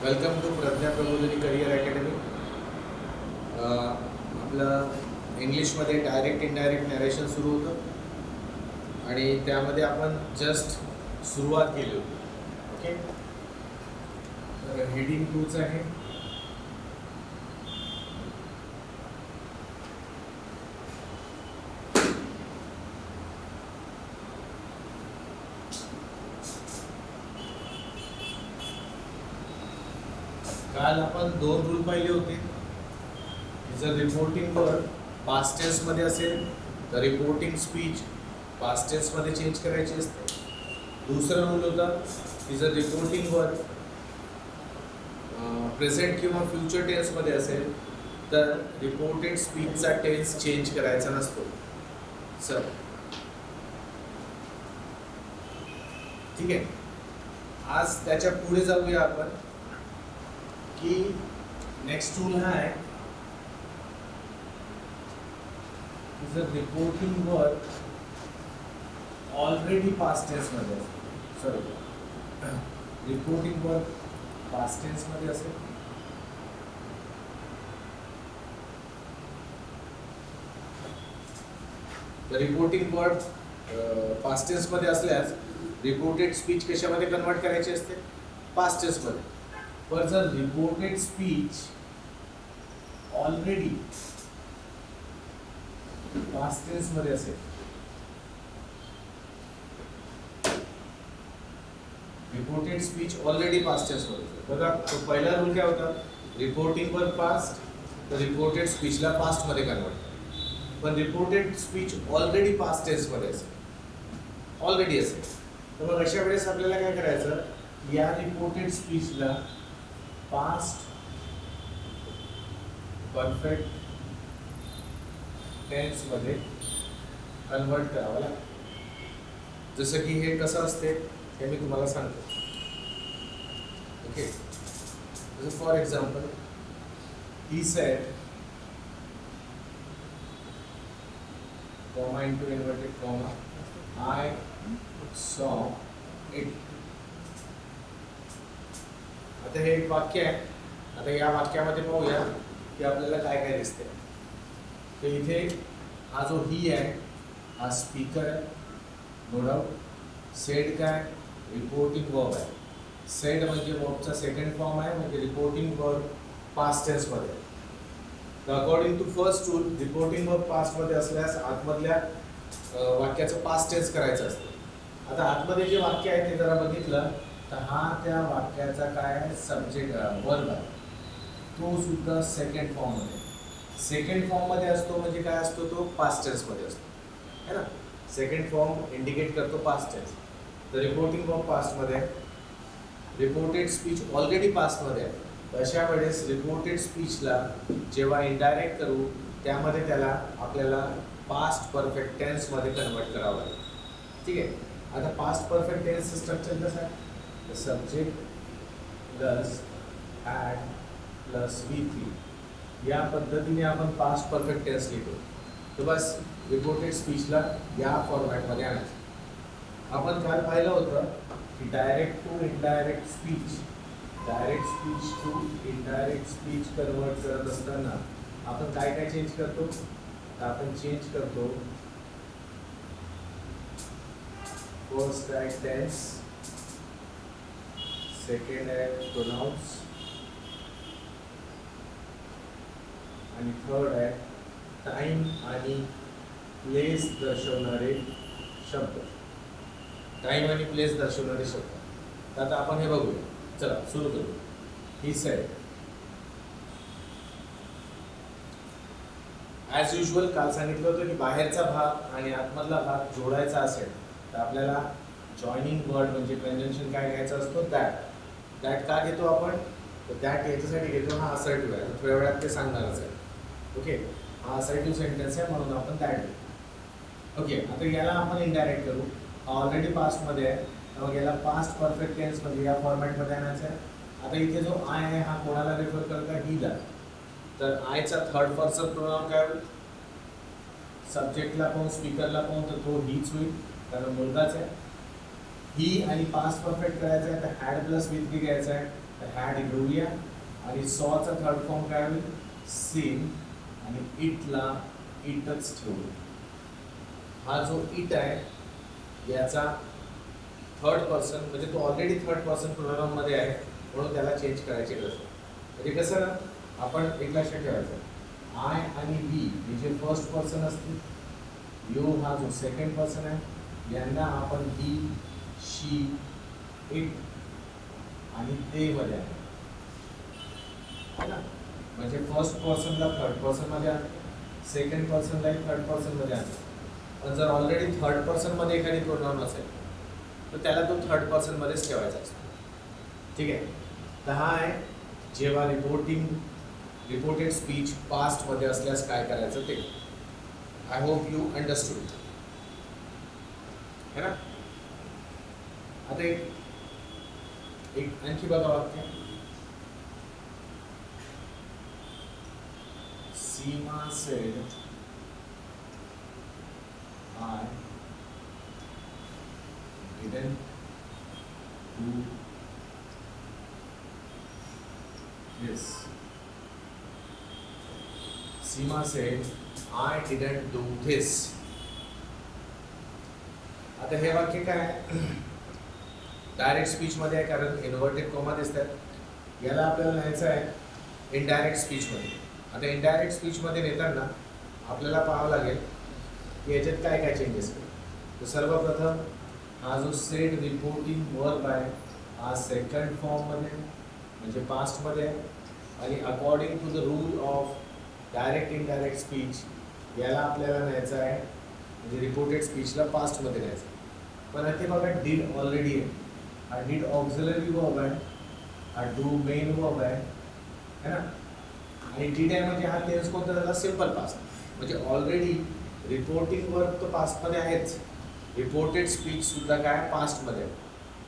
Welcome to Pragya Prabodhini career academy. आपलं इंग्लिशमध्ये direct indirect narration सुरू होतं आणि त्यामध्ये आपण जस्ट सुरुवात केली होती. ओके, तर हेडिंग 2च आहे. काल आपण 2 रूल पाहिले होते. जर रिपोर्टिंगवर पास्ट टेन्समध्ये असेल तर रिपोर्टिंग स्पीच पास्ट टेन्समध्ये चेंज करायची असते. दुसरा रूल होता की जर रिपोर्टिंगवर प्रेझेंट किंवा फ्युचर टेन्समध्ये असेल तर रिपोर्टेड स्पीचचा टेन्स चेंज करायचा नसतो. सर ठीक आहे, आज त्याच्या पुढे जाऊया आपण की नेक्स्ट रूल हा आहे की जर reporting were already past tense मध्ये असेल, सॉरी रिपोर्टिंग वर पास्ट टेन्स मध्ये असेल तर रिपोर्टिंग वर पास्ट टेन्स मध्ये असल्यास रिपोर्टेड स्पीच कशामध्ये कन्वर्ट करायची असते? पास्ट टेन्स मध्ये. पर जर reported speech already past tense मध्ये असेल, reported speech already past tense मध्ये असेल, बघा तो पहिला रूल काय होता? रिपोर्टिंग वर पास्ट तर रिपोर्टेड स्पीचला पास्ट मध्ये कन्वर्ट. पण reported speech already past tense मध्ये असेल, ऑलरेडी असेल, तर मग अशा वेळेस आपल्याला काय करायचं? या रिपोर्टेड स्पीचला पास्ट परफेक्ट टेन्स मध्ये कन्वर्ट करावं लागतं. जसं की हे कसं असते हे मी तुम्हाला सांगतो. ओके, जसं for example he said comma into inverted comma I saw it. आता हे एक वाक्य आहे. आता या वाक्यामध्ये पाहूया की आपल्याला काय काय दिसते. तर इथे हा जो ही आहे हा स्पीकर आहे, नो डाऊट. सेड काय? रिपोर्टिंग वर्ब आहे. सेड म्हणजे वर्बचा सेकंड फॉर्म आहे, म्हणजे रिपोर्टिंग वर्ब पास्ट टेन्स मध्ये. तर according to first rule reporting verb past मध्ये असल्यास आतमधल्या वाक्याचं पास्ट टेन्स करायचं असतं. आता आतमध्ये जे वाक्य आहे ते जरा बघितलं तर हा त्या वाक्याचा काय आहे? सब्जेक्ट वर्ब आहे. तो सुद्धा सेकंड फॉर्म मध्ये. सेकंड फॉर्म मध्ये असतो म्हणजे काय असतो? तो पास्ट टेन्स मध्ये असतो, है ना. सेकंड फॉर्म इंडिकेट करतो पास्ट टेन्स. तर रिपोर्टिंग वर्ब पास्ट मध्ये, रिपोर्टेड स्पीच ऑलरेडी पास्ट मध्ये आहे. अशा वेळेस रिपोर्टेड स्पीचला जेव्हा इनडायरेक्ट करू त्यामध्ये त्याला आपल्याला पास्ट परफेक्ट टेन्स मध्ये कन्वर्ट करावं लागेल. ठीक आहे. आता पास्ट परफेक्ट टेन्स स्ट्रक्चर कसं आहे? Subject plus add plus V3 या पद्धतीने आपण पास्ट परफेक्ट टेन्स लिहितो. तर बस रिपोर्टेड स्पीचला या फॉर्मॅटमध्ये आणायचं. आपण काल पाहिलं होतं की direct to indirect speech, direct speech to indirect speech convert करत असताना आपण काय काय चेंज करतो? तर आपण चेंज करतो फर्स्ट आहे टेन्स, सेकंड आहे प्रोनाउन्स आणि थर्ड आहे टाइम आणि प्लेस दर्शवणारे शब्द. टाइम आणि प्लेस दर्शवणारे शब्द. तर आता आपण हे बघूया. चला सुरू करू. ही सेड ॲज युजल काल सांगितलं होतं की बाहेरचा भाग आणि आतमधला भाग जोडायचा असेल तर आपल्याला जॉईनिंग वर्ड म्हणजे कंजंक्शन काय घ्यायचा असतो? दॅट. दॅट का घेतो आपण? तर दॅट याच्यासाठी घेतो हा असर्टिव्ह आहे. थोड्या वेळात ते सांगणारच आहे. ओके, हा असर्टिव्ह सेंटेन्स आहे म्हणून आपण दॅट घेतो. ओके, आता याला आपण इनडायरेक्ट करू. हा ऑलरेडी पास्टमध्ये आहे, मग याला पास्ट परफेक्ट टेन्समध्ये या फॉर्मॅटमध्ये आणायचं आहे. आता इथे जो आय आहे हा कोणाला रेफर करता? हीला. तर आयचा थर्ड पर्सन प्रोनाउन काय होईल? सब्जेक्टला पाहून स्पीकरला पाहून तर तो हीच होईल कारण मुलगाच आहे. ही आणि पास्ट परफेक्ट करायचं आहे तर हॅड प्लस विथ बी घ्यायचं आहे. तर हॅड घेऊया आणि सॉचा थर्ड फॉर्म काय होईल सीन आणि इटला इटच ठेवू. हा जो इट आहे याचा थर्ड पर्सन म्हणजे तो ऑलरेडी थर्ड पर्सन प्रोनाउन मध्ये आहे म्हणून त्याला चेंज करायची गरज नाही. म्हणजे कसं ना आपण एक लक्षात ठेवायचं आय आणि वी हे जे फर्स्ट पर्सन असतील, यू हा जो सेकंड पर्सन आहे, यांना आपण ही शी इट आणि ते मध्ये आहे ना. म्हणजे फर्स्ट पर्सनला थर्ड पर्सन मध्ये आणतो, सेकंड पर्सनलाही थर्ड पर्सन मध्ये आणतो. पण जर ऑलरेडी थर्ड पर्सन मध्ये एखादी प्रोनाउन असेल तर त्याला तो थर्ड पर्सन मध्येच ठेवायचा असतो. ठीक आहे. तर हा आहे जेव्हा रिपोर्टेड स्पीच पास्ट मध्ये असल्यास काय करायचं ते. आय होप यू अंडरस्टूड है ना. आता एक आणखी बघा वाक्य. सीमा said I didn't do this. Seema said I didn't do this. आता हे वाक्य काय आहे डायरेक्ट स्पीच मध्ये आहे कारण इन्व्हर्टेड कॉमा दिसतात. याला आपल्याला लिहायचं आहे इनडायरेक्ट स्पीच मध्ये. आता इनडायरेक्ट स्पीच मध्ये नेताना आपल्याला पाहावं लागेल की याच्यात काय काय चेंजेस करू. तर सर्वप्रथम हा जो सेड रिपोर्टिंग वर्ब आहे हा सेकंड फॉर्म मध्ये म्हणजे पास्ट मध्ये आहे आणि according to the rule of direct indirect speech याला आपल्याला न्यायचं आहे म्हणजे रिपोर्टेड स्पीचला पास्ट मध्ये न्यायचं. पण इथे बघा डीड ऑलरेडी आहे. हा डीड ऑक्झिलरी वर्ब आहे, हा डू मेन वर्ब आहे है ना. आणि डीड आहे म्हणजे हा टेन्स कोणता झाला सिंपल पास्ट. म्हणजे ऑलरेडी रिपोर्टिंग वर्ब तर पास्टमध्ये आहेच, रिपोर्टेड स्पीच सुद्धा काय पास्टमध्ये आहे.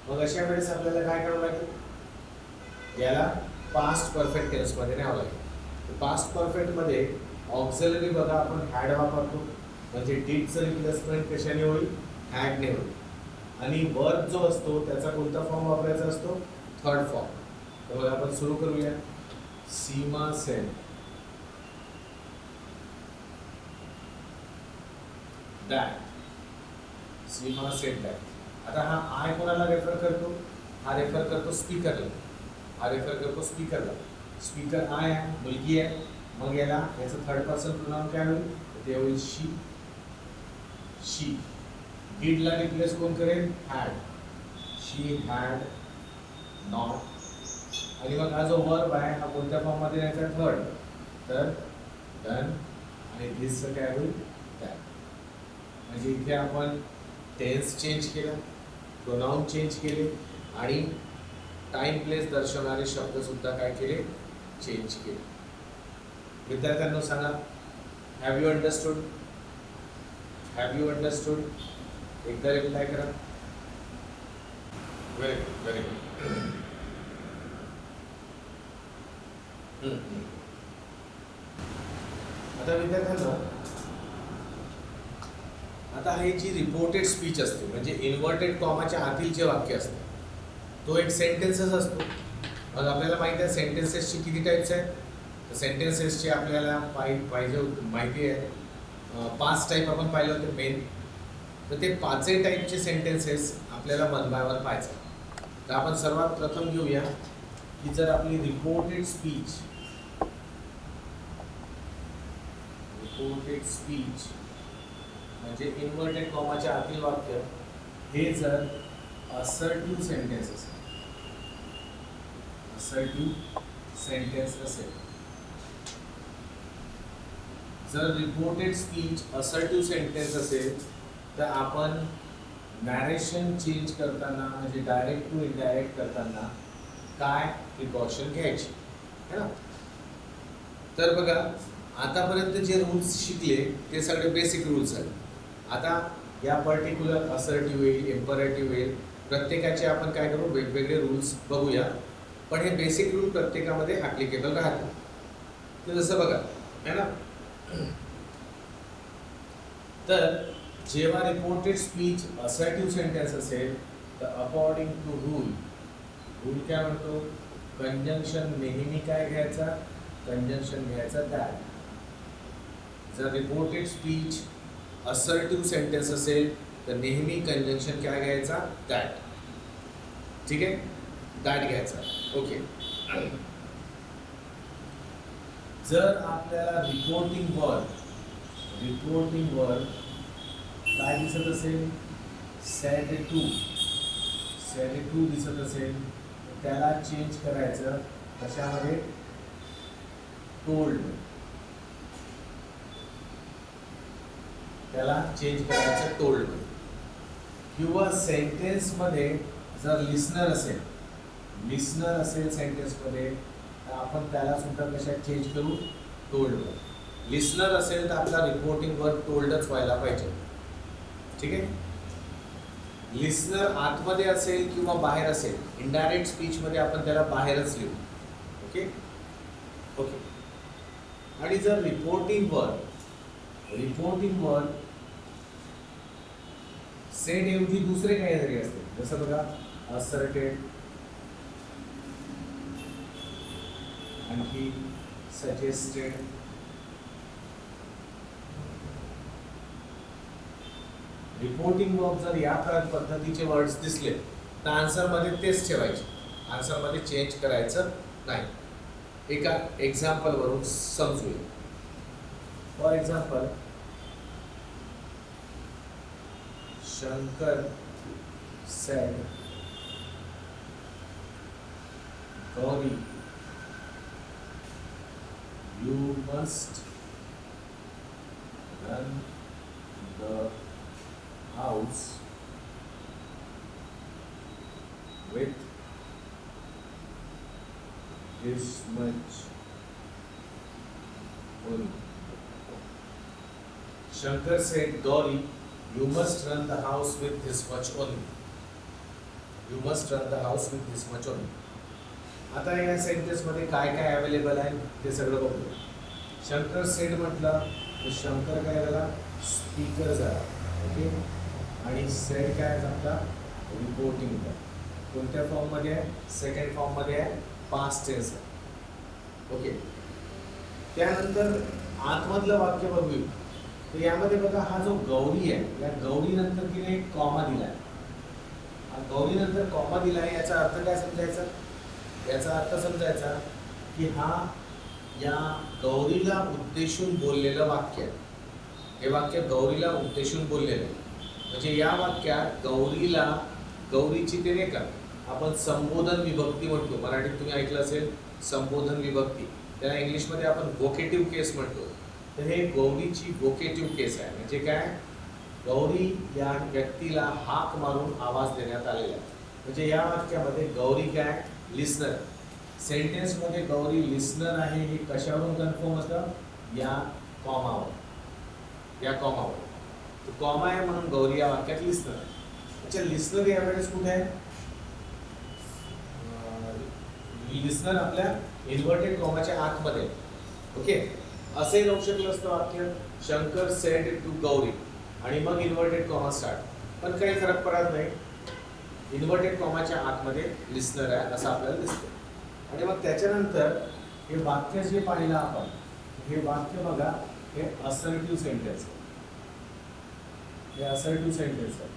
मग अशा वेळेस आपल्याला काय करावं लागेल याला पास्ट परफेक्ट टेन्समध्ये न्यावं लागेल. पास्ट परफेक्टमध्ये ऑक्झिलरी बघा आपण हॅड वापरतो म्हणजे डीडचं रिप्लेसमेंट कशाने होईल हॅडने होईल. आणि वर्ब जो असतो त्याचा कोणता फॉर्म वापरायचा असतो थर्ड फॉर्म. तर बघा आपण सुरू करूया. Seema said that. Seema said that. आता हा आय कोणाला रेफर करतो, हा रेफर करतो स्पीकरला, हा रेफर करतो स्पीकरला. स्पीकर आय आहे मुलगी आहे मग याला याचं थर्ड पर्सन प्रोनाउन काय होईल ते होईल शी. शी. डीडला रिप्लेस कोण करेल हॅड. She had not. आणि मग हा जो वर्ब आहे हा कोणत्या फॉर्म मध्ये यायचा थर्ड. तर डन आणि दिसचं काय होईल दॅट. म्हणजे इथे आपण टेन्स चेंज केला, प्रोनाउन चेंज केले आणि टाइम प्लेस दर्शवणारे शब्द सुद्धा काय केले चेंज केले. विद्यार्थ्यांनो सांगा have you understood. Have you understood. एकदा रिप्लाय करा. Very good very good. आता विद्यार्थ्यांनो आता ही जी रिपोर्टेड स्पीच असते म्हणजे इन्व्हर्टेड कॉमाच्या आतील जे वाक्य असते तो एक सेंटेन्सेस असतो. मग आपल्याला माहिती आहे सेंटेन्सेसची किती टाईप्स आहेत. तर सेंटेन्सेसचे आपल्याला पाहिजे माहिती आहे 5 टाईप आपण पाहिले होते मेन. तर ते 5 टाईपचे सेंटेन्सेस आपल्याला वन बाय वन पाहायचं. तर आपण सर्वात प्रथम घेऊया की जर आपली रिपोर्टेड स्पीच म्हणजे इन्व्हर्टेड कॉमाच्या आतील वाक्य हे जर असर्टिव्ह सेंटेन्स असेल, असर्टिव्ह सेंटेन्स असेल, जर रिपोर्टेड स्पीच असर्टिव्ह सेंटेन्स असेल तर आपण नॅरेशन चेंज करताना म्हणजे डायरेक्ट टू इनडायरेक्ट करताना काय प्रिकॉशन घ्यायची है ना. तर बघा आतापर्यंत जे रूल्स शिकले ते सगळे बेसिक रूल्स आहेत. आता या पर्टिक्युलर असर्टिव्ह येईल, इम्परेटिव्ह येईल, प्रत्येकाचे आपण काय करू वेगवेगळे रूल्स बघूया. पण हे बेसिक रूल प्रत्येकामध्ये ॲप्लिकेबल राहतात. तर जसं बघा है ना. तर जेव्हा रिपोर्टेड स्पीच असर्टिव्ह सेंटेन्स असेल तर अकॉर्डिंग टू रूल काय म्हणतो कंजंक्शन नेहमी काय घ्यायचा, कंजंक्शन घ्यायचा दॅट. जर रिपोर्टेड स्पीच असर्टिव्ह सेंटेन्स असेल तर नेहमी कंजंक्शन काय घ्यायचा, दॅट. ठीक आहे, दॅट घ्यायचा. ओके. जर आपल्याला रिपोर्टिंग वर्ड काय दिसत असेल, सेड टू दिसत असेल, त्याला चेंज करायचं कशामध्ये, टोल्ड. त्याला चेंज करायचं टोल्ड. किंवा सेंटेन्समध्ये जर लिस्नर असेल सेंटेन्समध्ये तर आपण त्याला सुद्धा कशात चेंज करू, टोल्ड. लिस्नर असेल तर आपला रिपोर्टिंग वर्ड टोल्डच व्हायला पाहिजे. ठीक आहे. लिस्नर आतमध्ये असेल किंवा बाहेर असेल, इनडायरेक्ट स्पीचमध्ये आपण त्याला बाहेरच लिहू. ओके. आणि जर रिपोर्टिंग वर्ड सेड ऐवजी दुसरे काहीतरी असते, जसं बघा असर्टेड, आणखी सजेस्टेड, रिपोर्टिंग वर्ब जर या पद्धतीचे वर्ड्स दिसले तर आन्सरमध्ये तेच ठेवायचे, आन्सरमध्ये चेंज करायचं नाही. एका एक्झाम्पल वरून समजूया. For example, Shankar said Gauri, you must run the house with this much money. Shankar said, Gauri, you must run the house with this much only. You must run the house with this much only. आता या sentence मध्ये काय काय available आहे ते सगळं बघूया. Shankar sed म्हटलं तर शंकर काय झाला, स्पीकर झाला. ओके. आणि सेड काय झाला, रिपोर्टिंग. कोणत्या फॉर्म मध्ये आहे, सेकंड फॉर्म मध्ये आहे, पास्ट टेन्स आहे. ओके. त्यानंतर आतमधलं वाक्य बघूया. तर यामध्ये बघा, हा जो गौरी आहे, या गौरी नंतर तिने एक कॉमा दिलाय. हा गौरी नंतर कॉमा दिलाय, याचा अर्थ काय समजायचा, याचा अर्थ समजायचा की हा या गौरीला उद्देशून बोललेलं वाक्य आहे. हे वाक्य गौरीला उद्देशून बोललेलं आहे. म्हणजे या वाक्यात गौरीला, गौरीची ते नाही का आपण संबोधन विभक्ती म्हणतो, मराठीत तुम्ही ऐकलं असेल संबोधन विभक्ती, त्याला इंग्लिशमध्ये आपण व्होकेटिव्ह केस म्हणतो. तर हे गौरीची व्होकेटिव्ह केस आहे. म्हणजे काय, गौरी या व्यक्तीला हाक मारून आवाज देण्यात आलेला आहे. म्हणजे या वाक्यामध्ये गौरी काय, लिस्नर. सेंटेन्समध्ये गौरी लिस्नर आहे हे कशावरून कन्फर्म होतं, या कॉमावर. तो कॉमा आहे म्हणून गौरी या वाक्यात लिस्नर आहे. अच्छा, लिस्नर यावेळेस कुठे आहे, लिस्नर आपल्या इन्व्हर्टेड कॉमाच्या आतमध्ये. ओके. असे राहू शकलं असतं वाक्य, शंकर सेड टू गौरी आणि मग इन्व्हर्टेड कॉमा स्टार्ट, पण काही फरक पडत नाही. इन्व्हर्टेड कॉमाच्या आतमध्ये लिस्नर आहे असं आपल्याला दिसतं. आणि मग त्याच्यानंतर हे वाक्य जे पाहिलं आपण, हे वाक्य बघा, हे असर्टिव्ह सेंटेन्स आहे. हे असर्टिव्ह सेंटेन्स आहे.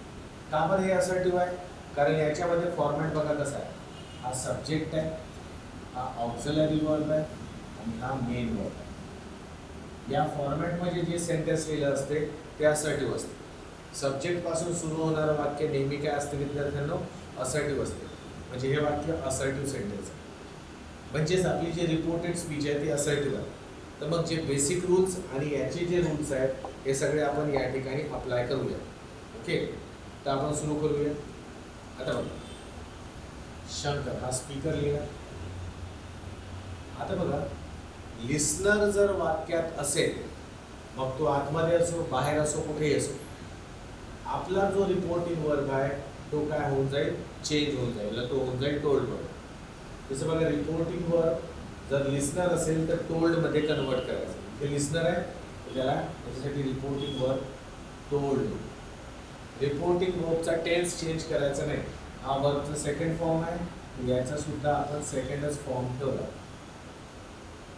का बरं हे असर्टिव्ह आहे, कारण याच्यामध्ये फॉर्मॅट बघा कसा आहे. हा सब्जेक्ट आहे, हा ऑक्झिलरी वर्ब आहे आणि हा मेन वर्ब आहे. या फॉर्मॅटमध्ये जे सेंटेन्स लिहिलं असते ते असर्टिव्ह असते. सब्जेक्ट पासून सुरू होणारं वाक्य नेहमी काय असते विद्यार्थ्यांनो, असर्टिव्ह असते. म्हणजे हे वाक्य असर्टिव्ह सेंटेन्स आहे. म्हणजेच आपली जी रिपोर्टेड स्पीच आहे ती असर्टिव्ह आहे. तर मग जे बेसिक रूल्स आणि याचे जे रूल्स आहेत हे सगळे आपण या ठिकाणी अप्लाय करूया. ओके. तर आपण सुरू करूया. आता बघा, शंकर हा स्पीकर लिहिला. आता बघा, लिस्नर जर वाक्यात असेल, मग तो आतमध्ये असो बाहेर असो कुठेही असो, आपला जो रिपोर्टिंग वर्ब आहे तो काय होऊन जाईल, चेंज होऊन जाईल. तो होऊन जाईल टोल्ड वर्ब. जसं बघा, रिपोर्टिंग वर्ब जर लिस्नर असेल तर टोल्ड मध्ये कन्वर्ट करायचं. ते लिस्नर आहे त्याला, त्याच्यासाठी रिपोर्टिंग वर्ब टोल्ड. रिपोर्टिंग वर्बचा टेन्स चेंज करायचा नाही. हा वर्बचा सेकंड फॉर्म आहे याचा सुद्धा आपण सेकंडच फॉर्म ठेवला.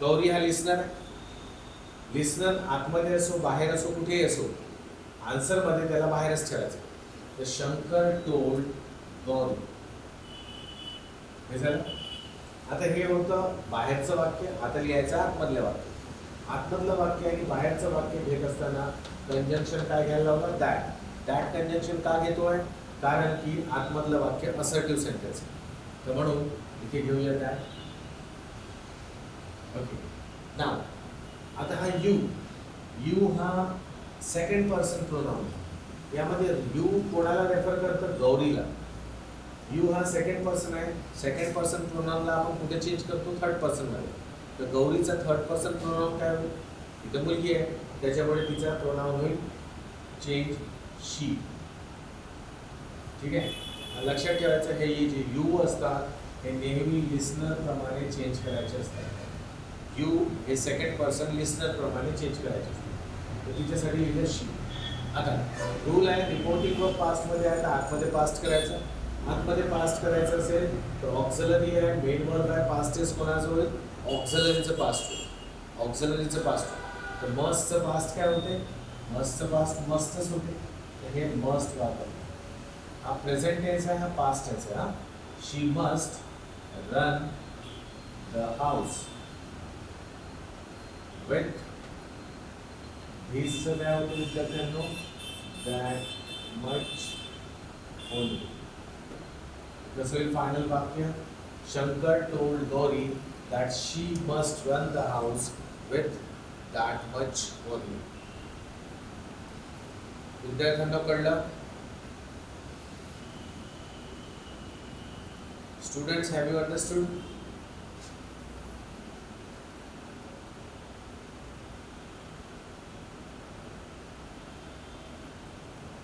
गौरी हा लिस्नर आहे. लिस्नर आतमध्ये असो बाहेर असो कुठेही असो, आन्सर मध्ये त्याला बाहेरच ठेवायचं. तर शंकर टोल्ड गौरी. हे झालं. आता हे होतं बाहेरचं वाक्य. आता लिहायचं आतमधलं वाक्य. आतमधलं वाक्य आणि बाहेरचं वाक्य घेत असताना कंजंक्शन काय घ्यायला लावलं? दॅट. दॅट कंजंक्शन का घेतोय? कारण की आतमधलं वाक्य असर्टिव्ह सेंटेन्स आहे. तर म्हणून इथे घेऊया दॅट. ओके. नाव आता हा यू हा सेकंड पर्सन प्रोनाउन. यामध्ये यू कोणाला रेफर करतं? गौरीला. यू हा सेकंड पर्सन आहे. सेकंड पर्सन प्रोनाउनला आपण कुठे चेंज करतो? थर्ड पर्सन मध्ये. तर गौरीचा थर्ड पर्सन प्रोनाउन काय होईल? इथं मुलगी आहे त्याच्यामुळे तिचा प्रोनाउन होईल चेंज शी. ठीक आहे. लक्षात ठेवायचं हे जे यू असतात हे नेहमी लिस्नर प्रमाणे चेंज करायचे असतात. यू हे सेकंड पर्सन लिस्नर प्रमाणे चेंज करायचे असतात. तर तिच्यासाठी लिहिलं शी. आता रूल आहे रिपोर्टिंग वर्ब पास्ट मध्ये आहे तर आतमध्ये पास्ट करायचं. आतमध्ये पास्ट करायचं असेल तर ऑक्झिलरी आहे, मेन वर्ब आहे, पास्ट टेन्स कोणाचं होईल? ऑक्झिलरीचं पास्ट होईल. ऑक्झिलरीचं पास्ट होईल. तर मस्टचं पास्ट काय होते? मस्टचं पास्ट मस्टच होते. तर हे मस्ट वापर. हा प्रेझेंट टेन्स आहे, हा पास्ट टेन्स आहे. हा she must run the house with. हीचं काय होतं विद्यार्थ्यांनो? That much only. कसं होईल फायनल वाक्य? Shankar told Gauri that she must run the house with that much only. विद्यार्थ्यांना कळलं? Students, have you understood?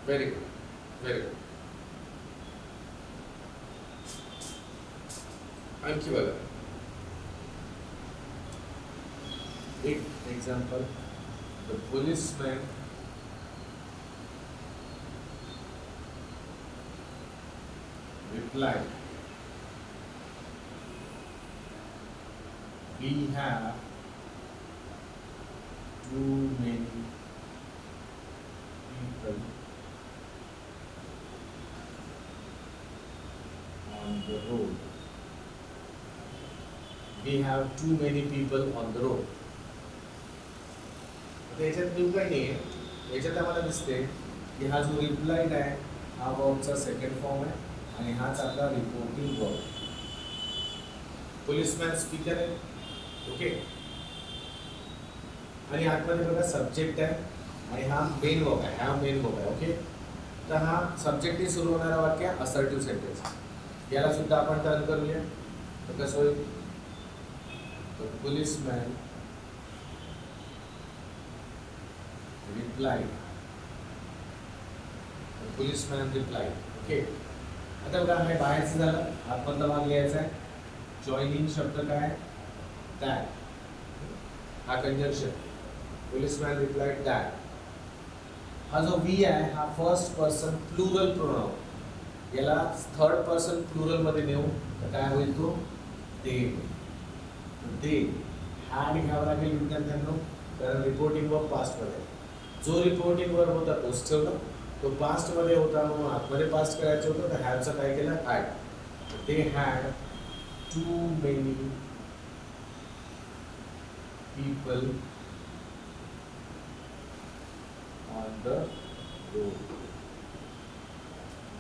Very good. Very good. आणखी बघा एक example. The policeman replied, we have too many people on the road. We have too many people on the road. याच्यात new काही नाही आहे. याच्यात आम्हाला दिसते की हा जो रिप्लाइड आहे हा वर्बचा सेकंड फॉर्म आहे आणि हाच आपला रिपोर्टिंग वर्ब. पोलिसमॅन स्पीकर आहे. ओके. आणि आतमध्ये बघा सब्जेक्ट आहे आणि हा मेन वर्ब आहे. हा मेन वर्ब आहे. ओके. तर हा सब्जेक्टने सुरू होणारा वाक्य असर्टिव्ह सेंटेन्स. याला सुद्धा आपण टर्न करूया. तर कसं होईल? Policeman replied. The policeman replied. Okay. आता बघा हे बाहेरचं झालं. आतमधला भाग लिहायचा आहे. जॉइनिंग शब्द काय? that. हा कंजंक्शन. Policeman replied that. हा जो we आहे हा फर्स्ट पर्सन प्लुरल प्रोनाउन. याला थर्ड पर्सन प्लुरल मध्ये नेऊ तर काय होईल? तो they. they हॅड घ्यावं लागेल विद्यार्थ्यांनो कारण रिपोर्टिंग वर्ब पास्ट मध्ये. जो रिपोर्टिंग वर्ब होता तोच ठेवला. तो पास्ट मध्ये होता म्हणून आतमध्ये पास्ट करायचं होतं तर हॅवचं काय केलं? Had. They had too many people on the road.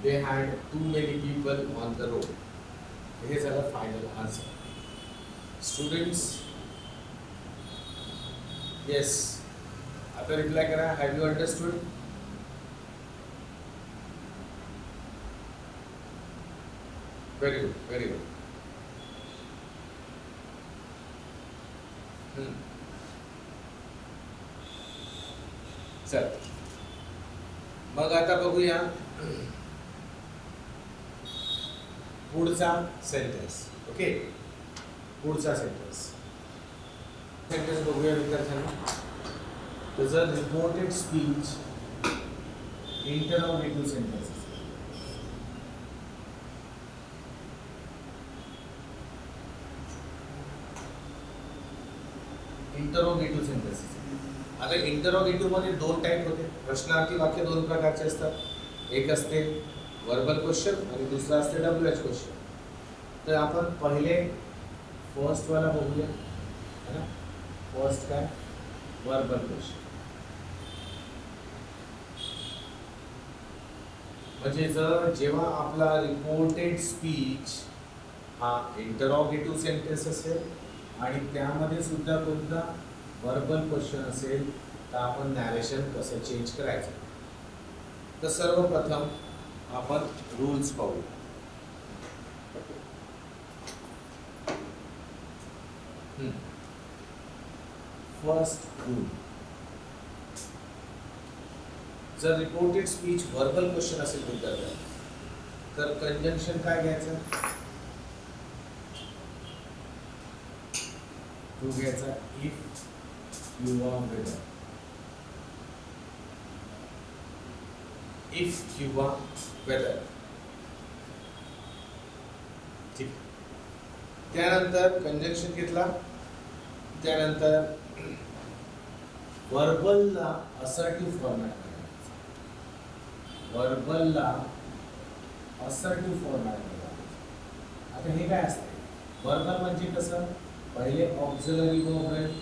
They had too many people on the road. हे झालं फायनल आन्सर. स्टुडंट्स, येस, आता रिप्लाय करा. Have you understood? Very good. Very good. चल मग आता बघूया पुढचा सेंटेन्स. ओके. पुढचा सेंटेन्स बघूया विद्यार्थ्यांना. जर reported speech इंटररोगेटिव्ह sentences. Interrogative sentences. आता इंटरोगेटिव्ह मध्ये दोन टाईप होते. प्रश्नार्थी वाक्य दोन प्रकारचे असतात. एक असते वर्बल क्वेश्चन आणि दुसरं असते WH क्वेश्चन. तर आपण पहिले फर्स्ट वाला बघूया, है ना. फर्स्ट काय, वर्बल क्वेश्चन. म्हणजे जर जेव्हा आपला रिपोर्टेड स्पीच हा इंटरोगेटिव्ह सेंटेन्स असेल आणि त्यामध्ये सुद्धा कोणता वर्बल क्वेश्चन असेल तर आपण नॅरेशन कसं चेंज करायचं. तर सर्वप्रथम आपण रूल्स पाहू. फर्स्ट रूल, जर रिपोर्टेड स्पीच वर्बल क्वेश्चन असेल विद्यार्थ्यांना तर कंजंक्शन काय घ्यायचं, टू घ्यायचा. इफ किंवा वेदर, इफ किंवा वेदर. ठीक. त्यानंतर कंजंक्शन घेतला. त्यानंतर वर्बलला असर्टिव्ह फॉर्मॅट, वर्बलला असर्टिव्ह फॉर्मॅट. आता हे काय असते, वर्बल म्हणजे कसं, पहिले ऑक्झिलरी वर्ब राहील,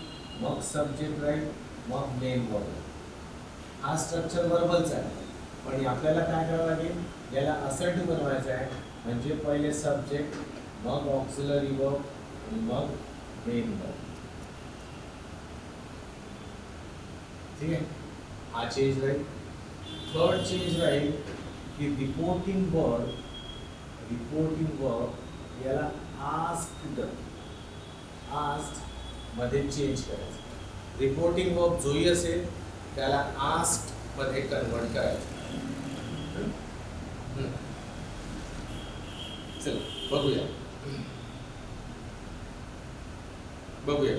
मग सब्जेक्ट राहील, मग मेन वर्ब. हा स्ट्रक्चर वर्बलचा आहे. पण आपल्याला काय करावं लागेल, याला असर्टिव्ह बनवायचं आहे. म्हणजे पहिले सब्जेक्ट, मग ऑक्झिलरी वर्ब, मग मेन वर्ब. ठीक आहे, हा चेंज राहील. थर्ड चेंज राहील की रिपोर्टिंग वर्ब, रिपोर्टिंग वर्ब याला आस्क्ड, आस्क्ड मध्ये चेंज करायचं. रिपोर्टिंग वर्ब जोही असेल त्याला आस्क्ड मध्ये कन्वर्ट करायचं. चला बघूया, बघूया.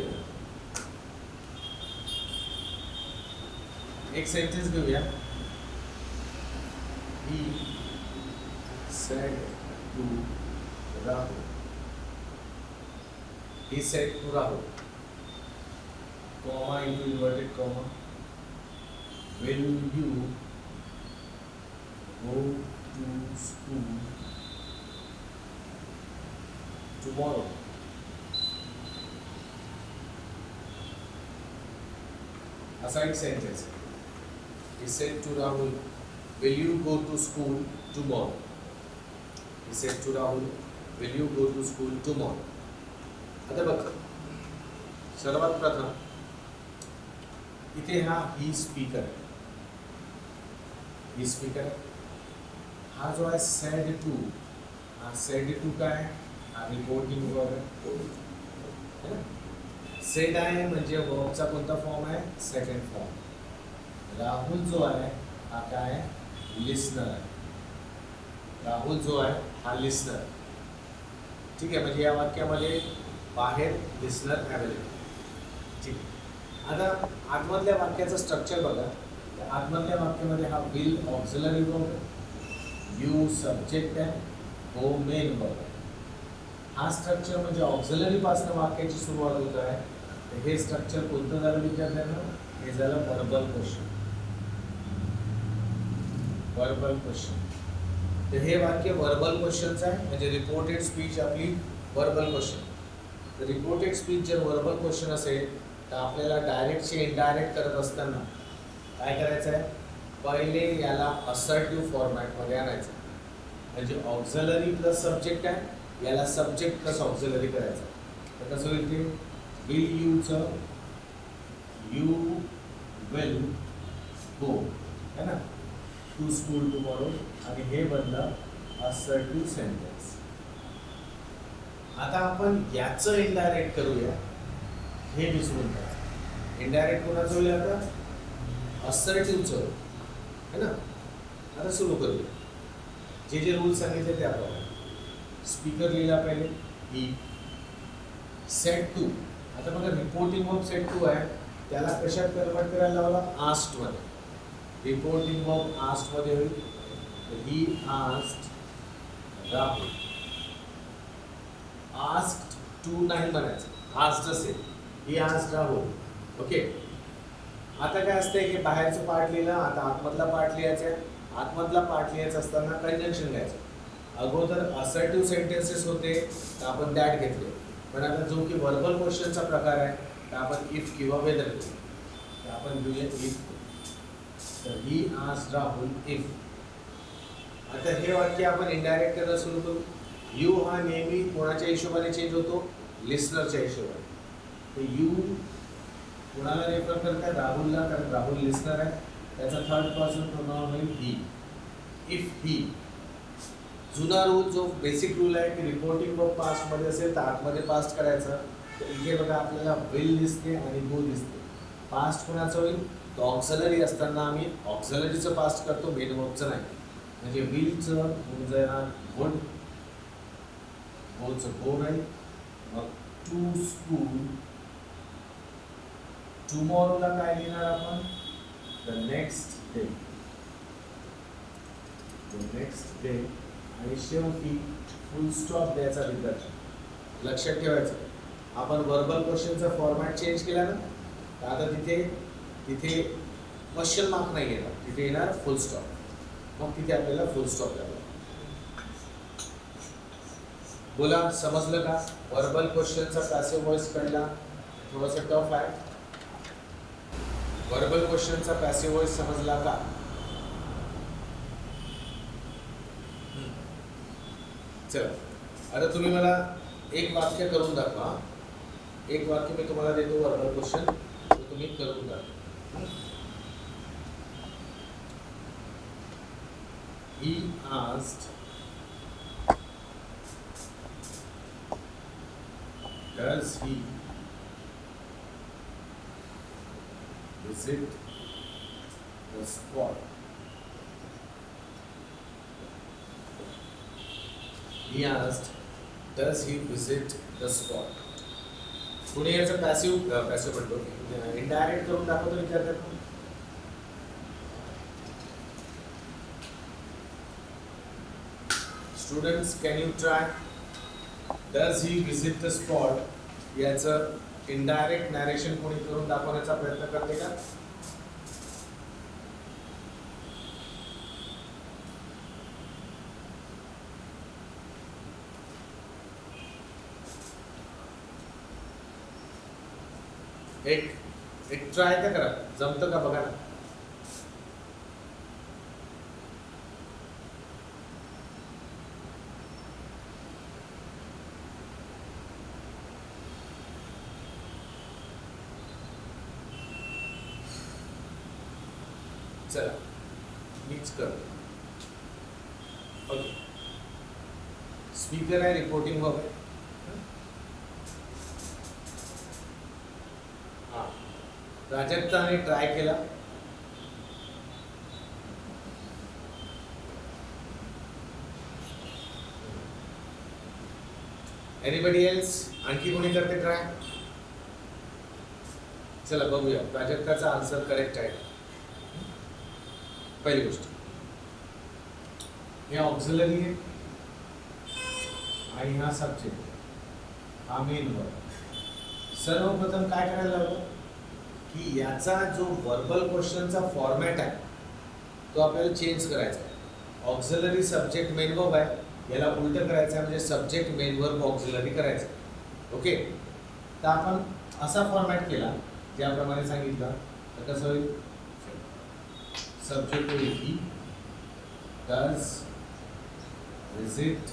एक सेंटेन्स घेऊया. He said to Rahul. He said to Rahul. Comma into inverted comma. Will you go to school tomorrow? असा एक sentence. He said to Rahul, will you go to school tomorrow? He said to Rahul, will you go to school tomorrow? आता बघ, सर्वात प्रथम इथे हा ही speaker आहे. ही speaker हा जो आहे सेड टू, हा सेड टू काय, हा रिपोर्टिंग वर्ब आहे ना. सेड आहे म्हणजे वर्बचा कोणता फॉर्म आहे, सेकंड फॉर्म. राहुल जो आहे हा काय, लिस्नर आहे. राहुल जो आहे हा लिस्नर. ठीक आहे, म्हणजे या वाक्यामध्ये बाहेर लिस्नर अवेलेबल. ठीक आहे. आता आतमधल्या वाक्याचं स्ट्रक्चर बघा. आतमधल्या वाक्यामध्ये हा will auxiliary verb, you subject आहे, हो मेन वर्ब आहे. हा स्ट्रक्चर म्हणजे ऑक्झिलरी पासून वाक्याची सुरुवात होत आहे. तर हे स्ट्रक्चर कोणतं झालं विद्यार्थ्यांना, हे झालं वर्बल क्वेश्चन. Verbal question. तर हे वाक्य वर्बल क्वेश्चनचं आहे, म्हणजे रिपोर्टेड स्पीच आपली वर्बल क्वेश्चन. तर रिपोर्टेड स्पीच जर वर्बल क्वेश्चन असेल तर आपल्याला डायरेक्टचे इनडायरेक्ट करत असताना काय करायचं आहे, पहिले याला असर्टिव्ह फॉर्मॅटमध्ये आणायचं. म्हणजे ऑक्झिलरी प्लस सब्जेक्ट आहे, याला सब्जेक्ट प्लस ऑक्झिलरी करायचं. तर कसं होईल ते, विल यूचं यू विल गो है ना टू स्कूल टुमॉरो, आणि हे बनलं असर्टिव्ह सेंटेन्स. आता आपण याचं इनडायरेक्ट करूया, हे विसरून टाका. इनडायरेक्ट कोणाचं होईल आता, असर्टिव्हचं है ना. आता सुरू करूया. जे जे रूल सांगितले त्याप्रमाणे. स्पीकर लिहिला पहिले, ही सेट टू. आता बघा रिपोर्टिंग वर्ब सेट टू आहे, त्याला कशात कन्वर्ट करायला लावला, आस्क्ड मध्ये. रिपोर्टिंग वर्ब आस्क्ड मध्ये होईल. He asked Rahul. Asked to नाही म्हणायचं, आस्क्ड असेल. He asked Rahul. ओके. आता काय असतंय की बाहेरचं पार्ट लिहिलं, आता आतमधला पार्ट लिहायचा आहे. आतमधला पार्ट लिहायचा असताना कंजंक्शन घ्यायचं. अगोदर असर्टिव्ह सेंटेन्सेस होते तर आपण दॅट घेतले, पण आता जो की वर्बल क्वेश्चनचा प्रकार आहे तर आपण इफ किंवा वेदर घेऊ. तर आपण घेऊया इफ. तर ही आस्क्ड राहुल इफ. आता हे वाक्य आपण इनडायरेक्ट करायला सुरू करू. यू हा नेहमी कोणाच्या हिशोबाने चेंज होतो? लिस्नरच्या हिशोबाने. तर यू कुणाला रेफर करताय? राहुलला, कारण राहुल लिस्नर आहे. त्याचा थर्ड पर्सन प्रोनाउन होईल ही. If he. जुना रूल जो बेसिक रूल आहे की रिपोर्टिंग वर्ब पास्टमध्ये असेल तर आतमध्ये पास्ट करायचं. तर इथे बघा आपल्याला विल दिसते आणि गो दिसते. पास्ट कोणाचं होईल? तर ऑक्झलरी असताना आम्ही ऑक्झलरीचं पास्ट करतो, मेन वर्बचं नाही. म्हणजे विलचं होऊन जाणार वुड, गोचं गो राहील. मग टू स्कूल. टुमॉरोला काय लिहिणार आपण? The next day. The next day. आणि शेवटी फुल स्टॉप द्यायचा विद्यार्थी. लक्षात ठेवायचं आपण वर्बल क्वेश्चनचा फॉर्मॅट चेंज केला ना, तर आता तिथे क्वेश्चन मार्क नाही येणार, तिथे येणार फुल स्टॉप. मग तिथे आपल्याला फुल स्टॉप द्यावा. बोला, समजलं का? वर्बल क्वेश्चनचा पॅसिव्ह व्हॉइस कळला? थोडासा टफ आहे. वर्बल क्वेश्चनचा पॅसिव्ह व्हॉइस समजला का? चला, आता तुम्ही मला एक वाक्य करून दाखवा. एक वाक्य मी तुम्हाला देतो वर्बल क्वेश्चन, तो तुम्ही करून दाखवा. He asked, does he visit the spot? He asked, does he visit the spot? कुणी याचं पॅसिव्ह म्हणतो, इनडायरेक्ट करून दाखवतो विद्यार्थ्यांना. Students, can you try? Does he visit the spot याचं इनडायरेक्ट नॅरेशन कोणी करून दाखवण्याचा प्रयत्न करते का? एक ट्राय तर करा, जमतं का बघा ना. चला मीच करतो. ओके, स्पीकर आहे, रिपोर्टिंग वर्ब आहे. प्राजक्ताने ट्राय केला. Anybody else? आणखी कोणी करते ट्राय? चला बघूया, प्राजक्ताचा आन्सर करेक्ट आहे. पहिली गोष्ट, हे ऑक्झिलरी आहे आणि हा सब्जेक्ट, हा मेन वर्ब. सर्वप्रथम काय करायला लागतं की याचा जो वर्बल क्वेश्चनचा फॉर्मॅट आहे तो आपल्याला चेंज करायचा आहे. ऑक्झिलरी सब्जेक्ट मेन वर्ब आहे, याला उलटं करायचं आहे, म्हणजे सब्जेक्ट मेन वर्ब ऑक्झिलरी करायचं. ओके, तर आपण असा फॉर्मॅट केला ज्याप्रमाणे सांगितलं तर कसं होईल? सब्जेक्ट होईल he does visit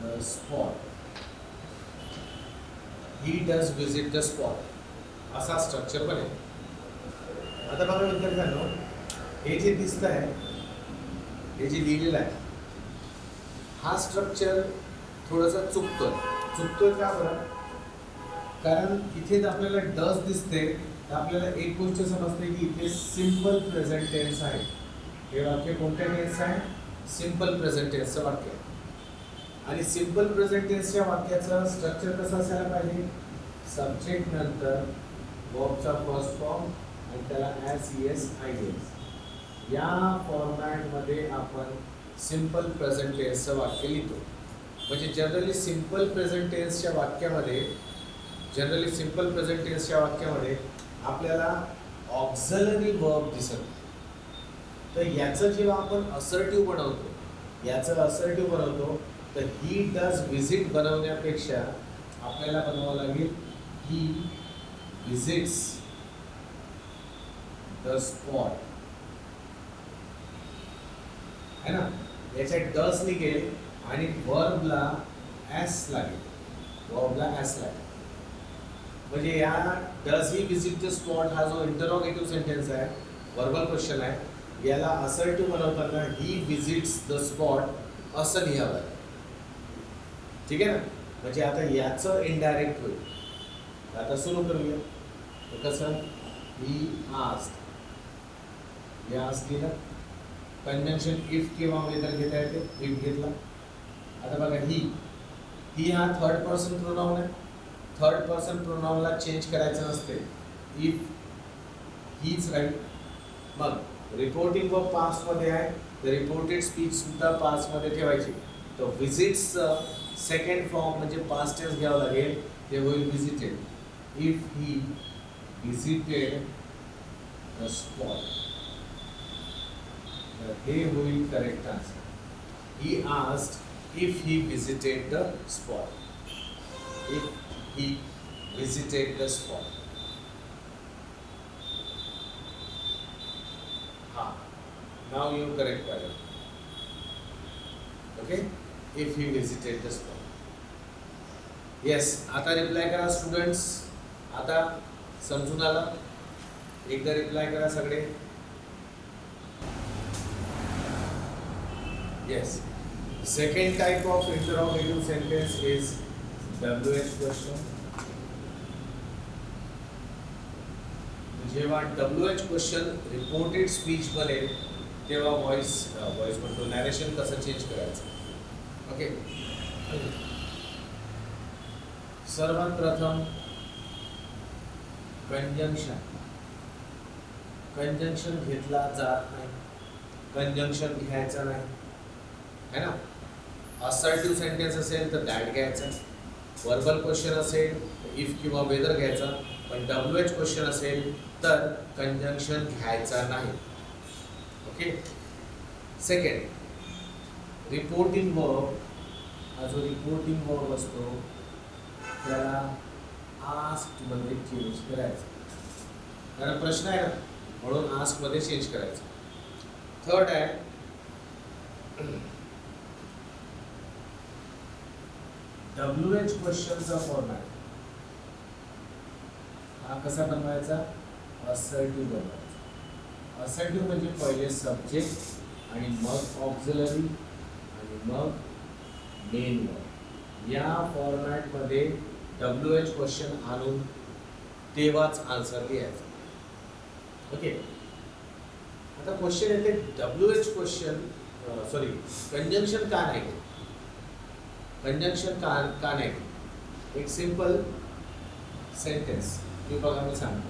the spot. He does visit the spot असा स्ट्रक्चर बनेल. आता बघा विद्यार्थ्यांनो, हे जे दिसत आहे, हे जे लिहिलेलं आहे, हा स्ट्रक्चर थोडासा चुकतोय का बरं? कारण इथे आपल्याला डज दिसते तर आपल्याला एक गोष्ट समजते की इथे सिंपल प्रेझेंट टेन्स आहे. हे वाक्य कोणत्या टेन्स आहे? सिंपल प्रेझेंट टेन्सचं वाक्य आहे. आणि सिंपल प्रेझेंट टेन्सच्या वाक्याचं स्ट्रक्चर कसं असायला पाहिजे? सब्जेक्ट नंतर वर्बचा फर्स्ट फॉर्म आणि त्याला एस आय एस. या फॉर्मॅटमध्ये आपण सिंपल प्रेझेंट टेन्सचं वाक्य लिहितो. म्हणजे जनरली सिंपल प्रेझेंट टेन्सच्या वाक्यामध्ये जनरली सिंपल प्रेझेंट टेन्सच्या वाक्यामध्ये आपल्याला ऑक्झिलरी वर्ब दिसत. तर याचं जेव्हा आपण असर्टिव्ह बनवतो तर ही डज विजिट बनवण्यापेक्षा आपल्याला बनवावं लागेल ही विजिट्स द स्पॉट, है ना. याच्यात डज निघेल आणि वर्बला एस लागेल, म्हणजे या does he visit the spot हा जो इंटरोगेटिव्ह सेंटेन्स आहे, वर्बल क्वेश्चन आहे, याला असर्टिव्ह बनवताना ही विजिट्स द स्पॉट असं लिहावं लागेल. ठीक आहे ना. म्हणजे आता याचं इनडायरेक्ट होईल. आता सुरू करूया. कसं ही आस्क्ड, या आस्क केलं, कंजंक्शन इफ किंवा वेदर घेता येते, इफ घेतला. आता बघा ही हा थर्ड पर्सन प्रोनाउन आहे. थर्ड पर्सन प्रोनाउनला चेंज करायचं नसते. इफ हीच राहील. मग रिपोर्टिंग व पास्टमध्ये आहे तर रिपोर्टेड स्पीच सुद्धा पास्टमध्ये ठेवायची. तर विजिट्सचं सेकंड फॉर्म म्हणजे पास्ट टेन्स घ्यावं लागेल, ते होईल visited. If he visited the spot, हे होईल correct answer. He asked if he visited the spot. If he visited the spot. Now you correct that. Okay? If he visited the spot. Yes. आता reply करा students. आता समजून आला. एकदा reply करा सगळे. Yes. Second type of interrogative sentence is WH question. जेव्हा WH question reported speech बनेल तेव्हा व्हॉइस म्हणतो नॅरेशन कसं चेंज करायचं. ओके. सर्वात प्रथम कंजंक्शन घेतला जात नाही, कंजंक्शन घ्यायचं नाही, है ना. असर्टिव्ह सेंटेन्स असेल तर दॅट घ्यायचं. वर्बल क्वेश्चन असेल तर इफ किंवा वेदर घ्यायचा. पण WH क्वेश्चन असेल तर कंजंक्शन घ्यायचा नाही. ओके. Second, reporting verb. हा जो रिपोर्टिंग वर्ब असतो त्याला आस्क्ड मध्ये चेंज करायचा, कारण प्रश्न आहे ना, म्हणून आस्क मध्ये चेंज करायचं. थर्ड आहे WH क्वेश्चनचा फॉर्मॅट. हा कसा बनवायचा? असर्टिव्ह बनवायचा. असर्टिव्ह म्हणजे पहिले सब्जेक्ट आणि मग ऑक्झिलरी आणि मग मेन वर्ब. या फॉर्मॅटमध्ये WH क्वेश्चन आणून तेव्हाच आन्सर लिहायचा. ओके. आता क्वेश्चन येते WH क्वेश्चन कंजंक्शन का नाही? कंजंक्शन का नाही? एक सिंपल सेंटेन्स मी बघा, मी सांगतो.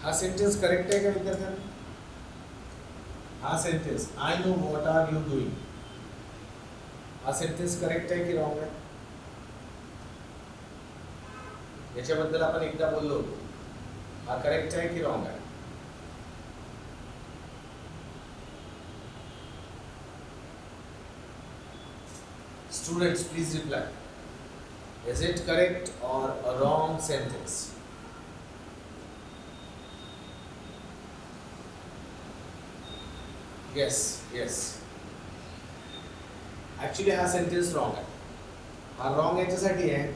हा सेंटेन्स करेक्ट आहे का विद्यार्थ्यांना? हा sentence I know what are you doing, हा सेंटेन्स करेक्ट आहे की रॉंग आहे? याच्याबद्दल आपण एकदा बोललो होतो. हा करेक्ट आहे की रॉंग आहे? Students please reply. Is it correct or a wrong sentence? Yes, yes. Actually हा सेंटेन्स रॉंग आहे. हा रॉंग याच्यासाठी आहे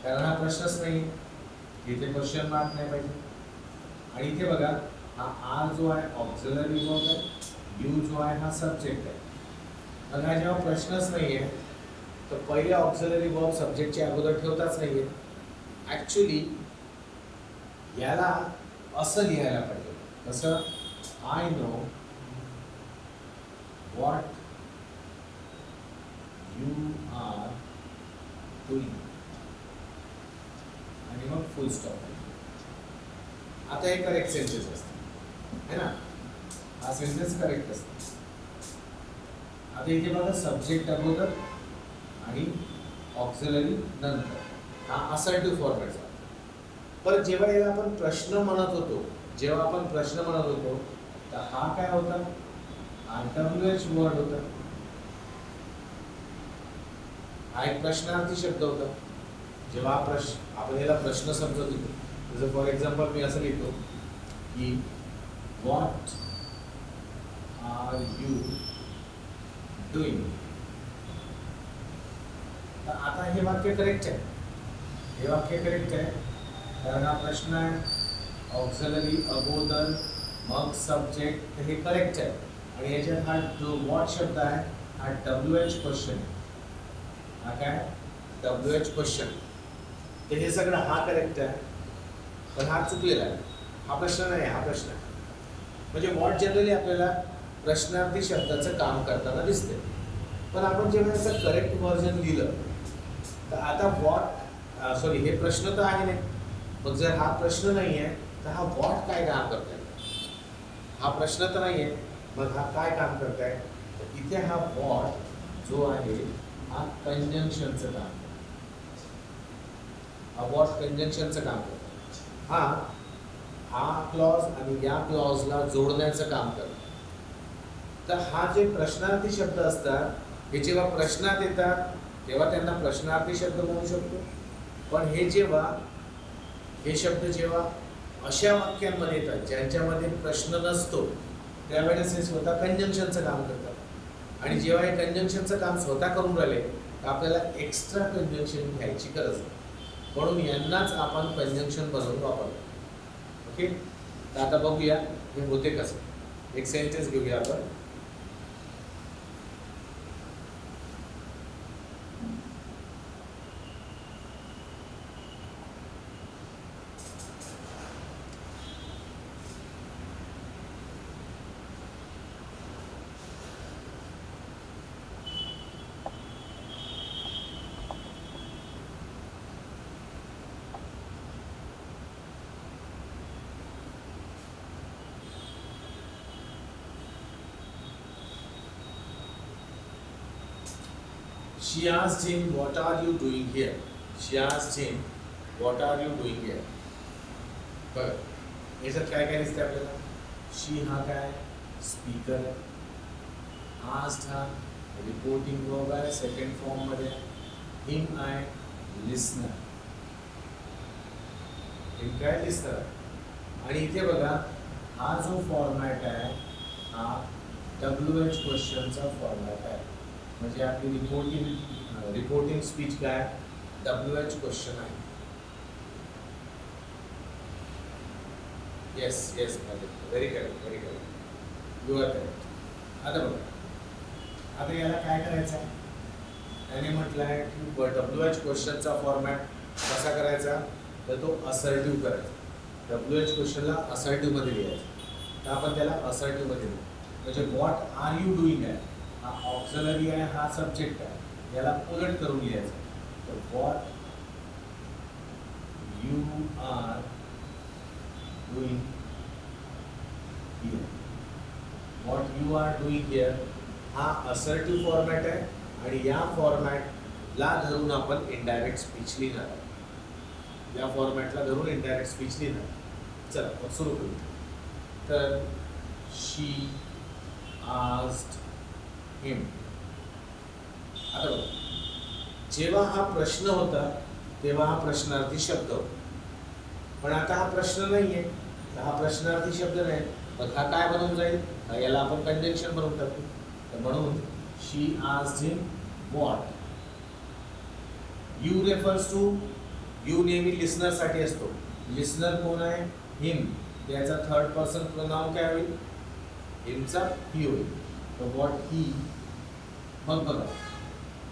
कारण हा प्रश्नच नाही, इथे क्वेश्चन मार्क नाही पाहिजे. आणि इथे बघा, हा आर जो आहे ऑक्झिलरी वर्ब आहे, यू जो आहे हा सब्जेक्ट आहे. मग हा जेव्हा प्रश्नच नाही आहे तर पहिले ऑक्झिलरी वर्ब सब्जेक्टच्या अगोदर ठेवताच नाही आहे. ॲक्च्युली याला असं लिहायला पाहिजे. कसं? I know what you are doing आणि मग फुल स्टॉप. आता हे करेक्ट सेंटेन्स असतं है ना. हा सेंटेन्स करेक्ट असतो. आता इथे बघा सब्जेक्ट अगोदर आणि ऑक्झिलरी नंतर. हा असर्टिव्ह फॉर्मॅट झाला. पण जेव्हा याला आपण प्रश्न म्हणत होतो तर हा काय होता? RWH वर्ड होता. हा एक प्रश्नार्थी शब्द होता. जेव्हा आपण याला प्रश्न समजत होतो, जसं फॉर एक्झाम्पल मी असं लिहितो की व्हॉट आर यू डुईंग. तर आता हे वाक्य करेक्ट आहे. कारण हा प्रश्न आहे, ऑक्झिलरी अगोदर मग सब्जेक्ट, तर हे करेक्ट आहे. आणि याच्यात हा जो व्हॉट शब्द आहे हा WH क्वेश्चन आहे. हा काय? WH question. तर हे सगळं हा करेक्ट आहे. पण हा चुकलेला आहे. हा प्रश्न नाही, हा प्रश्न आहे. म्हणजे व्हॉट जनरली आपल्याला प्रश्नार्थी शब्दाचं काम करताना दिसते. पण आपण जेव्हा याचं करेक्ट व्हर्जन लिहिलं तर आता हे प्रश्न तर आहे नाही. मग जर हा प्रश्न नाही आहे तर हा व्हॉट काय काम करताय? हा प्रश्न तर नाही आहे, मग हा काय काम करताय? तर इथे हा व्हॉट जो आहे हा कंजंक्शनचं काम करतो. हा व्हॉट कंजंक्शनचं काम करतो. हा क्लॉज आणि या क्लॉजला जोडण्याचं काम करतो. तर हा जे प्रश्नार्थी शब्द असतात हे जेव्हा प्रश्नात येतात तेव्हा त्यांना प्रश्नार्थी शब्द म्हणू शकतो. पण हे शब्द जेव्हा अशा वाक्यांमध्ये येतात ज्यांच्यामध्ये प्रश्न नसतो त्यावेळेस हे स्वतः कंजंक्शनचं काम करतात. आणि जेव्हा हे कंजंक्शनचं काम स्वतः करून राहिले तर आपल्याला एक्स्ट्रा कंजंक्शन घ्यायची गरज नाही. म्हणून यांनाच आपण कंजंक्शन बनवून वापरतो. ओके. तर आता बघूया हे होते कसं. एक सेंटेन्स घेऊया आपण. She asked him, "What are you doing here?" She asked him, "What are you doing here?" बघा याच्यात काय काय दिसतंय आपल्याला? शी हा काय? स्पीकर. आस्क्ड हा रिपोर्टिंग वर्ब आहे सेकंड फॉर्म मध्ये. हिम आहे लिस्नर. हिम काय? लिस्नर. आणि इथे बघा हा जो फॉर्मॅट आहे हा WH क्वेश्चनचा फॉर्मॅट आहे. म्हणजे आपली रिपोर्टिंग स्पीच काय? WH क्वेश्चन आहे. Yes very correct. You are correct. आता बघा आता याला काय करायचं आहे? त्याने म्हटलं आहे की WH क्वेश्चनचा फॉर्मॅट कसा करायचा? तर तो असर्टिव्ह करायचा. WH क्वेश्चनला असर्टिव्हमध्ये लिहायचा. तर आपण त्याला असर्टिव्हमध्ये लिहू. म्हणजे व्हॉट आर यू डुईंग आहे हा ऑक्झिलरी आहे, हा सब्जेक्ट आहे. याला उलट करून लिहायचं. तर what you are doing here. What you are doing here हा असर्टिव्ह फॉर्मॅट आहे. आणि या फॉर्मॅटला धरून आपण इनडायरेक्ट स्पीच लिहिणार आहोत. या फॉर्मॅटला धरून इनडायरेक्ट स्पीच लिहिणार. चला मग सुरू करू. तर शी आस्क्ड हिम. आता बघा जेव्हा हा प्रश्न होता तेव्हा हा प्रश्नार्थी शब्द होता. पण आता हा प्रश्न नाही आहे तर हा प्रश्नार्थी शब्द नाही. मग हा काय बनवून जाईल? याला आपण कंजंक्शन बनवून टाकू. तर म्हणून she asked him what. You refers to. You नेहमी लिस्नरसाठी असतो. लिस्नर कोण आहे? हिम. त्याचा थर्ड पर्सन नाव काय होईल? हिमचा ही होईल. तर व्हॉट ही. मग बघा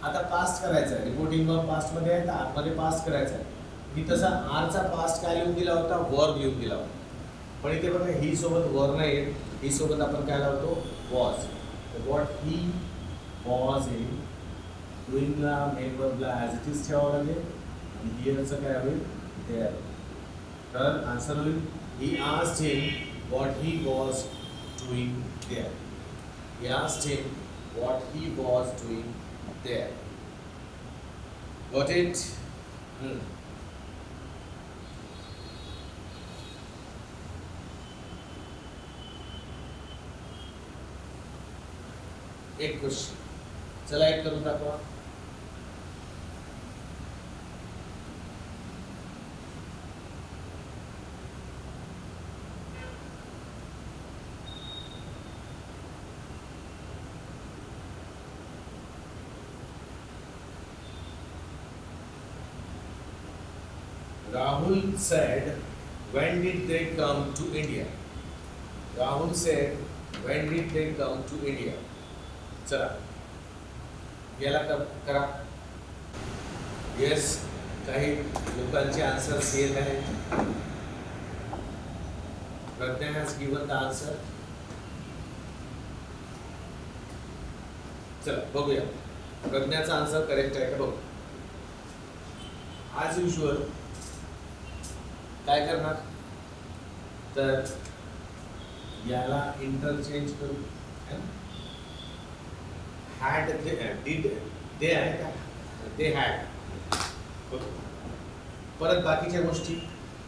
आता पास्ट करायचं आहे, रिपोर्टिंग वर्ब पास्टमध्ये आहे तर आतमध्ये पास्ट करायचं आहे. मी तसा आरचा पास्ट काय लिहून दिला होता, वर्ब लिहून दिला होता. पण इथे बघा ही सोबत वर नाही येत, ही सोबत आपण काय लावतो, was. What he was in डुईंगला मेन वर्बला ॲज इट इज ठेवावं लागेल आणि हिअरचं काय होईल, देअर. तर आन्सर होईल he asked him what he was doing there. He asked him what he was doing there. Got it? एक क्वेश्चन, चला एक करून दाखवा. Rahul said, when did they come to India? Rahul said, when did they come to India? चला याला करा. Yes, काही लोकांचे आन्सर्स येत आहेत. Pragya has given the answer. चला बघूया प्रज्ञाचा आन्सर करेक्ट आहे का बघू. ॲज युजुअल काय करणार, तर याला इंटरचेंज करू. हॅड डिड दे आहे का, दे हॅड. परत बाकीच्या गोष्टी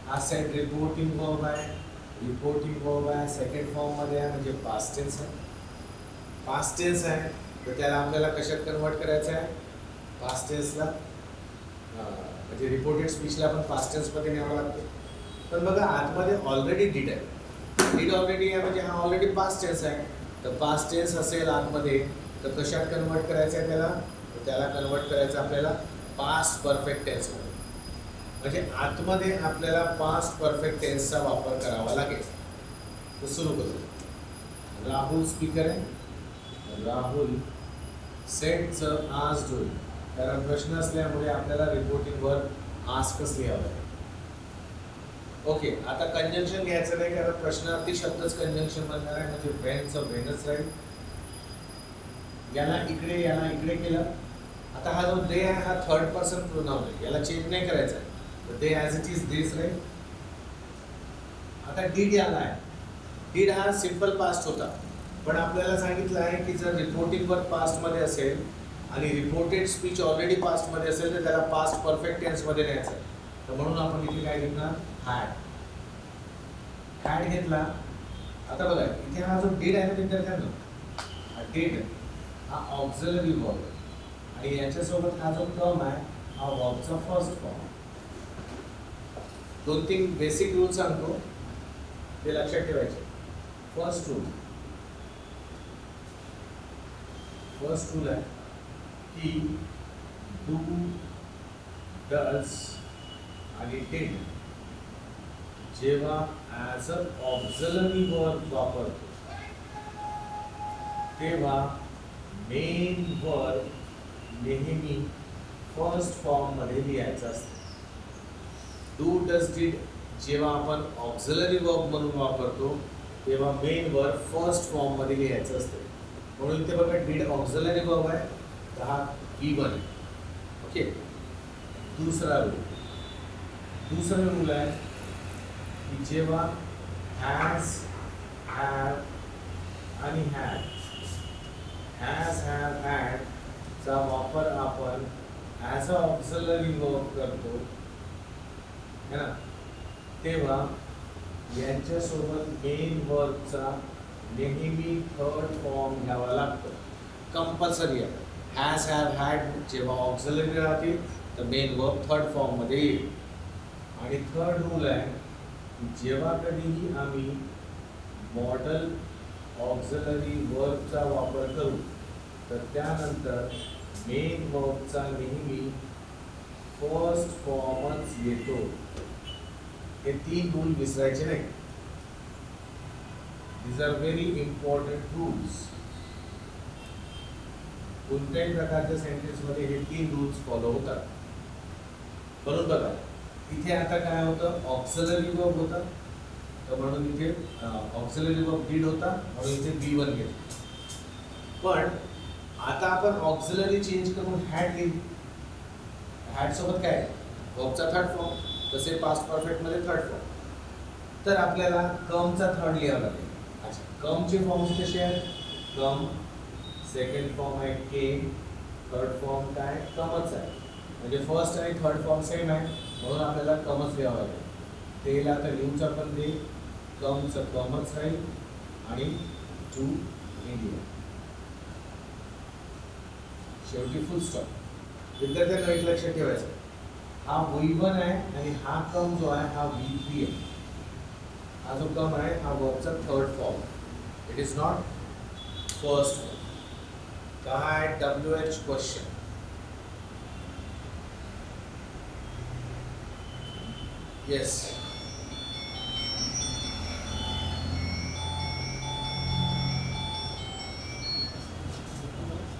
आज साईड रिपोर्टिंग वर्ब आहे, रिपोर्टिंग वर्ब आहे सेकंड फॉर्ममध्ये आहे म्हणजे पास्ट टेन्स आहे. पास्ट टेन्स आहे तर त्याला आपल्याला कशात कन्वर्ट करायचं आहे, पास्ट टेन्सला. म्हणजे रिपोर्टेड स्पीचला आपण पास्ट टेन्समध्ये न्यावं लागतं. पण बघा आतमध्ये ऑलरेडी डिड आहे, डिड ऑलरेडी आहे म्हणजे हा ऑलरेडी पास्ट टेन्स आहे. तर पास्ट टेन्स असेल आतमध्ये तर कशात कन्वर्ट करायचं आहे त्याला, तर त्याला कन्वर्ट करायचं आपल्याला पास्ट परफेक्ट टेन्समध्ये. म्हणजे आतमध्ये आपल्याला पास्ट परफेक्ट टेन्सचा वापर करावा लागेल. तर सुरू करू. राहुल स्पीकर आहे, राहुल सेडचं आस्क्ड होईल कारण प्रश्न असल्यामुळे आपल्याला रिपोर्टिंग वर्ब आस्कच लिहावं लागेल. ओके, आता कंजंक्शन घ्यायचं नाही कारण प्रश्नार्थी शब्दच कंजंक्शन बनणार आहे म्हणजे व्हेनचं व्हेनच राहील. याला इकडे केलं. आता हा जो दे आहे हा थर्ड पर्सन प्रोनाउन आहे, याला चेंज नाही करायचा आहे. तर दे ॲज इट इज दिस राहील. आता डीड याला आहे, डीड हा सिम्पल पास्ट होता पण आपल्याला सांगितलं आहे की जर रिपोर्टिंग वर्ब पास्टमध्ये असेल आणि रिपोर्टेड स्पीच ऑलरेडी पास्टमध्ये असेल तर त्याला पास्ट परफेक्ट टेन्समध्ये न्यायचं आहे. तर म्हणून आपण इथे काय घेतला, हॅड. हॅड घेतला. आता बघा इथे हा जो डीड आहे ना विद्यार्थ्यांना, हा डीड हा ऑक्झिलरी वर्ब आणि याच्यासोबत हा जो टर्म आहे हा वर्बचा फर्स्ट फॉर्म. 2-3 बेसिक रूल सांगतो ते लक्षात ठेवायचे. फर्स्ट रूल आहे की डू, डज आणि डिड जेव्हा ॲज अ ऑक्झिलरी वर्ब वापरतो तेव्हा मेन वर्ब नेहमी फर्स्ट फॉर्ममध्ये लिहायचं असतं. डू, डज, डिड जेव्हा आपण ऑक्झिलरी वर्ब म्हणून वापरतो तेव्हा मेन वर्ब फर्स्ट फॉर्ममध्ये लिहायचं असतं. म्हणून इथे बघा डिड ऑक्झिलरी वर्ब आहे तर हा गिवन आहे. ओके, दुसरा रूल आहे की जेव्हा हॅज, हॅव आणि हॅड, हॅज, हॅव, हॅड चा वापर आपण ॲज अ ऑक्झिलरी वर्ब करतो है ना, तेव्हा यांच्यासोबत मेन वर्बचा नेहमी थर्ड फॉर्म घ्यावा लागतो. कंपल्सरी आहे. हॅज, हॅव, हॅड जेव्हा ऑक्झिलरी राहतील तर मेन वर्ब थर्ड फॉर्ममध्ये येईल. आणि थर्ड रूल आहे जेव्हा कधीही आम्ही मॉडल ऑक्झिलरी वर्बचा वापर करू तर त्यानंतर मेन वर्बचा नेहमी फर्स्ट फॉर्मच येतो. हे 3 रूल विसरायचे नाही. These are very important rules. कोणत्याही प्रकारच्या सेंटेन्समध्ये हे 3 रूल्स फॉलो होतात. म्हणून बघा इथे आता काय होतं, ऑक्सिलरी वर्ब होता, तर म्हणून इथे ऑक्सिलरी वर्ब डीड होता, म्हणून इथे V1 घेतलं. पण आता आपण ऑक्सिलरी चेंज करून हॅड लिहिली. हॅड सोबत काय वर्बचा थर्ड फॉर्म, तसे पास्ट परफेक्ट मध्ये थर्ड फॉर्म. तर आपल्याला कमचा थर्ड लिहावा लागेल. अच्छा, कमचे फॉर्म्स कसे आहेत, कम, सेकंड फॉर्म आहे केम, थर्ड फॉर्म काय कमच आहे. म्हणजे फर्स्ट आणि थर्ड फॉर्म सेम आहे, म्हणून आपल्याला कमच लिहावं लागेल. तेला आता लिहूचा पण दे, कमचं कमच राहील आणि टू इंडिया, शेवटी फुल स्टॉप. विद्यार्थ्यांना एक लक्षात ठेवायचं, हा V1 आहे आणि हा कम जो आहे हा V3 आहे. हा जो कम आहे हा वर्बचा third form, it is not first form. काय WH question, yes.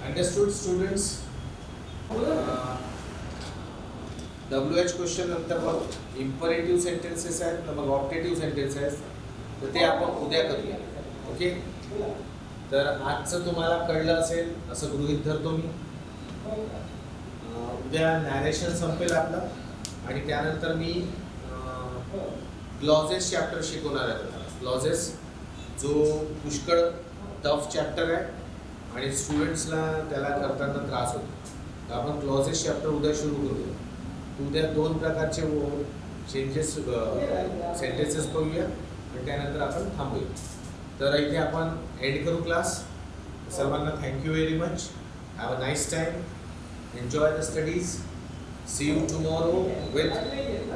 Understood students? WH question नंतर मग इम्परेटिव्ह सेंटेन्सेस आहेत, तर मग ऑप्टेटिव्ह सेंटेन्स आहेत, तर ते आपण उद्या करूया. ओके, तर आजचं तुम्हाला कळलं असेल असं गृहीत धरतो मी. उद्या नॅरेशन संपेल आपलं आणि त्यानंतर मी क्लॉजेस चॅप्टर शिकवणार आहे तुम्हाला. क्लॉजेस जो पुष्कळ टफ चॅप्टर आहे आणि स्टुडंट्सला त्याला करताना त्रास होतो, तर आपण क्लॉजेस चॅप्टर उद्या सुरू करूया. उद्या 2 प्रकारचे चेंजेस सेंटेन्सेस बघूया आणि त्यानंतर आपण थांबूया. तर इथे आपण एंड करू क्लास. सर्वांना thank you very much. Have a nice time. Enjoy the studies. See you tomorrow with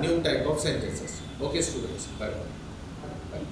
new type of sentences. Okay students, bye bye.